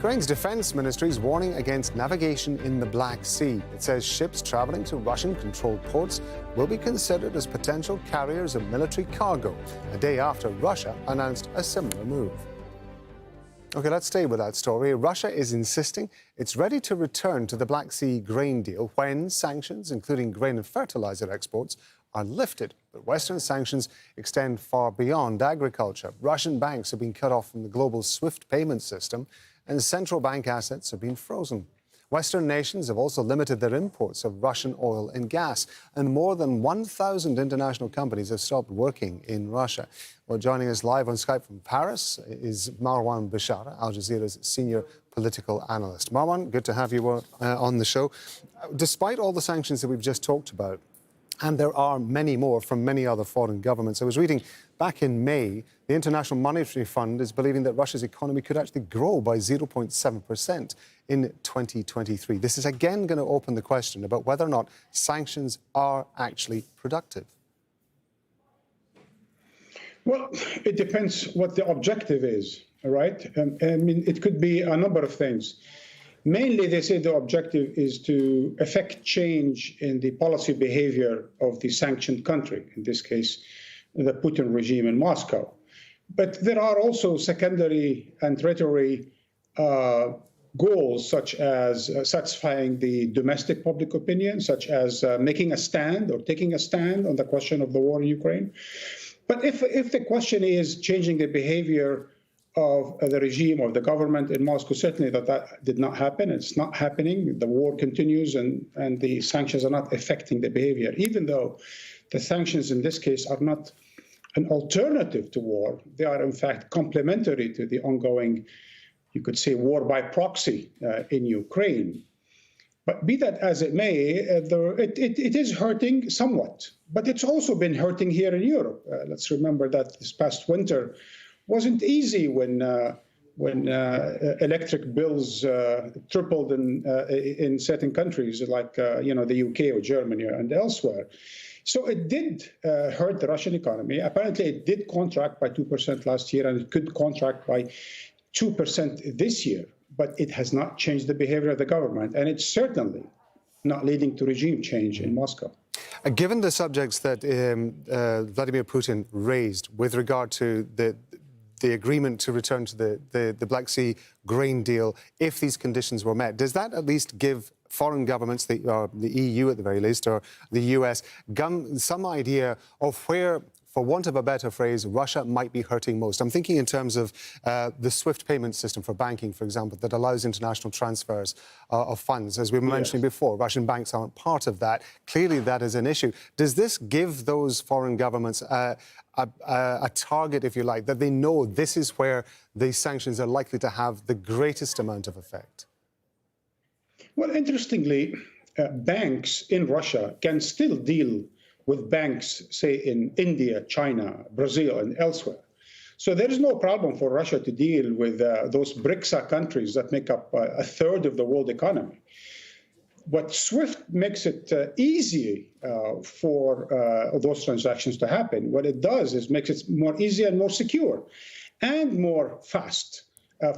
Ukraine's defense ministry is warning against navigation in the Black Sea. It says ships traveling to Russian-controlled ports will be considered as potential carriers of military cargo, a day after Russia announced a similar move. OK, let's stay with that story. Russia is insisting it's ready to return to the Black Sea grain deal when sanctions, including grain and fertilizer exports, are lifted. But Western sanctions extend far beyond agriculture. Russian banks have been cut off from the global SWIFT payment system, and central bank assets have been frozen. Western nations have also limited their imports of Russian oil and gas, and more than 1,000 international companies have stopped working in Russia. Well, joining us live on Skype from Paris is Marwan Bishara, Al Jazeera's senior political analyst. Marwan, good to have you on the show. Despite all the sanctions that we've just talked about, and there are many more from many other foreign governments. I was reading back in May, the International Monetary Fund is believing that Russia's economy could actually grow by 0.7% in 2023. This is again going to open the question about whether or not sanctions are actually productive. Well, it depends what the objective is, right? I mean, it could be a number of things. Mainly, they say the objective is to effect change in the policy behavior of the sanctioned country, in this case, the Putin regime in Moscow. But there are also secondary and tertiary goals, such as satisfying the domestic public opinion, such as making a stand or taking a stand on the question of the war in Ukraine. But if the question is changing the behavior of the regime or the government in Moscow, certainly that did not happen. It's not happening. The war continues, and the sanctions are not affecting the behavior, even though the sanctions in this case are not an alternative to war. They are, in fact, complementary to the ongoing, you could say, war by proxy in Ukraine. But be that as it may, it is hurting somewhat. But it's also been hurting here in Europe. Let's remember that this past winter wasn't easy when electric bills tripled in certain countries like the UK or Germany and elsewhere. So it did hurt the Russian economy. Apparently, it did contract by 2% last year, and it could contract by 2% this year. But it has not changed the behavior of the government, and it's certainly not leading to regime change in Moscow. Given the subjects that Vladimir Putin raised with regard to the agreement to return to the Black Sea grain deal, if these conditions were met, does that at least give foreign governments, the EU at the very least, or the US, some idea of where, for want of a better phrase, Russia might be hurting most? I'm thinking in terms of the SWIFT payment system for banking, for example, that allows international transfers of funds. As we were mentioning before, Russian banks aren't part of that. Clearly, that is an issue. Does this give those foreign governments a target, if you like, that they know this is where these sanctions are likely to have the greatest amount of effect? Well, interestingly, banks in Russia can still deal with banks, say, in India, China, Brazil, and elsewhere. So there is no problem for Russia to deal with those BRICS countries that make up a third of the world economy. But SWIFT makes it easy for those transactions to happen. What it does is makes it more easy and more secure and more fast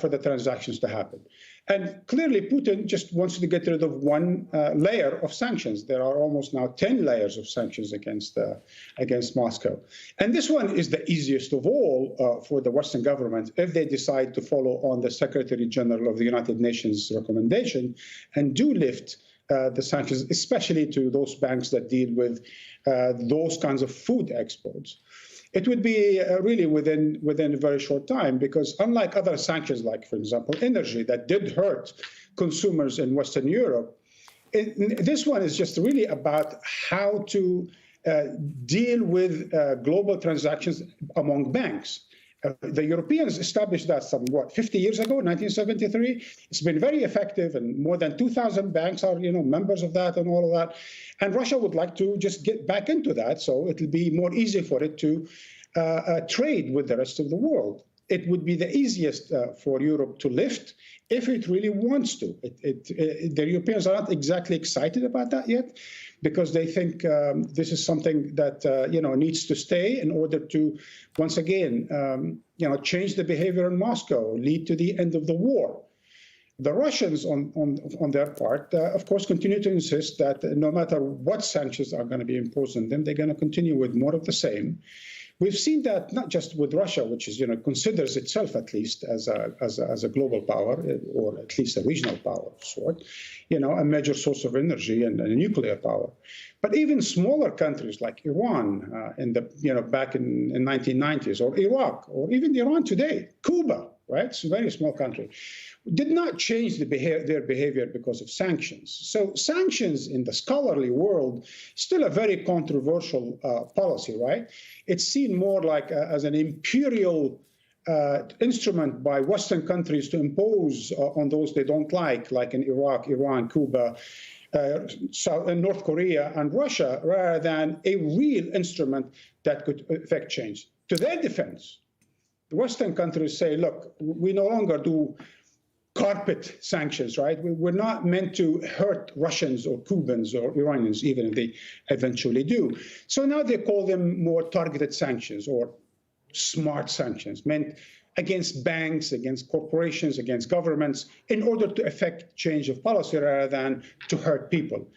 for the transactions to happen. And clearly, Putin just wants to get rid of one layer of sanctions. There are almost now 10 layers of sanctions against Moscow. And this one is the easiest of all for the Western government if they decide to follow on the Secretary General of the United Nations recommendation and do lift the sanctions, especially to those banks that deal with those kinds of food exports. It would be really within a very short time, because unlike other sanctions, like, for example, energy, that did hurt consumers in Western Europe, this one is just really about how to deal with global transactions among banks. The Europeans established that 50 years ago, 1973. It's been very effective, and more than 2,000 banks are, members of that and all of that. And Russia would like to just get back into that, so it'll be more easy for it to trade with the rest of the world. It would be the easiest for Europe to lift if it really wants to. The Europeans are not exactly excited about that yet, because they think this is something that needs to stay in order to, once again, change the behavior in Moscow, lead to the end of the war. The Russians, on their part, of course, continue to insist that no matter what sanctions are going to be imposed on them, they're going to continue with more of the same. We've seen that not just with Russia, which is, considers itself at least as a global power, or at least a regional power of sort, a major source of energy and a nuclear power. But even smaller countries like Iran back in 1990s, or Iraq, or even Iran today, Cuba, right? It's a very small country, did not change their behavior because of sanctions. So sanctions in the scholarly world, still a very controversial policy, right? It's seen more like as an imperial instrument by Western countries to impose on those they don't like in Iraq, Iran, Cuba, North Korea, and Russia, rather than a real instrument that could affect change. To their defense, the Western countries say, look, we no longer do carpet sanctions, right? We're not meant to hurt Russians or Cubans or Iranians, even if they eventually do. So now they call them more targeted sanctions, or smart sanctions, meant against banks, against corporations, against governments, in order to effect change of policy rather than to hurt people.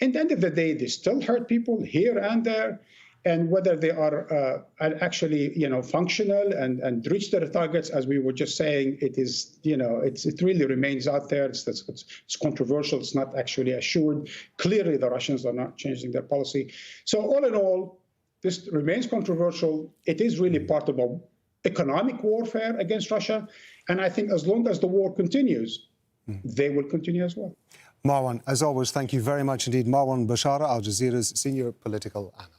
At the end of the day, they still hurt people here and there. And whether they are actually, functional and reach their targets, as we were just saying, it really remains out there. It's controversial. It's not actually assured. Clearly, the Russians are not changing their policy. So all in all, this remains controversial. It is really part of an economic warfare against Russia. And I think as long as the war continues, they will continue as well. Marwan, as always, thank you very much indeed. Marwan Bashara, Al Jazeera's senior political analyst.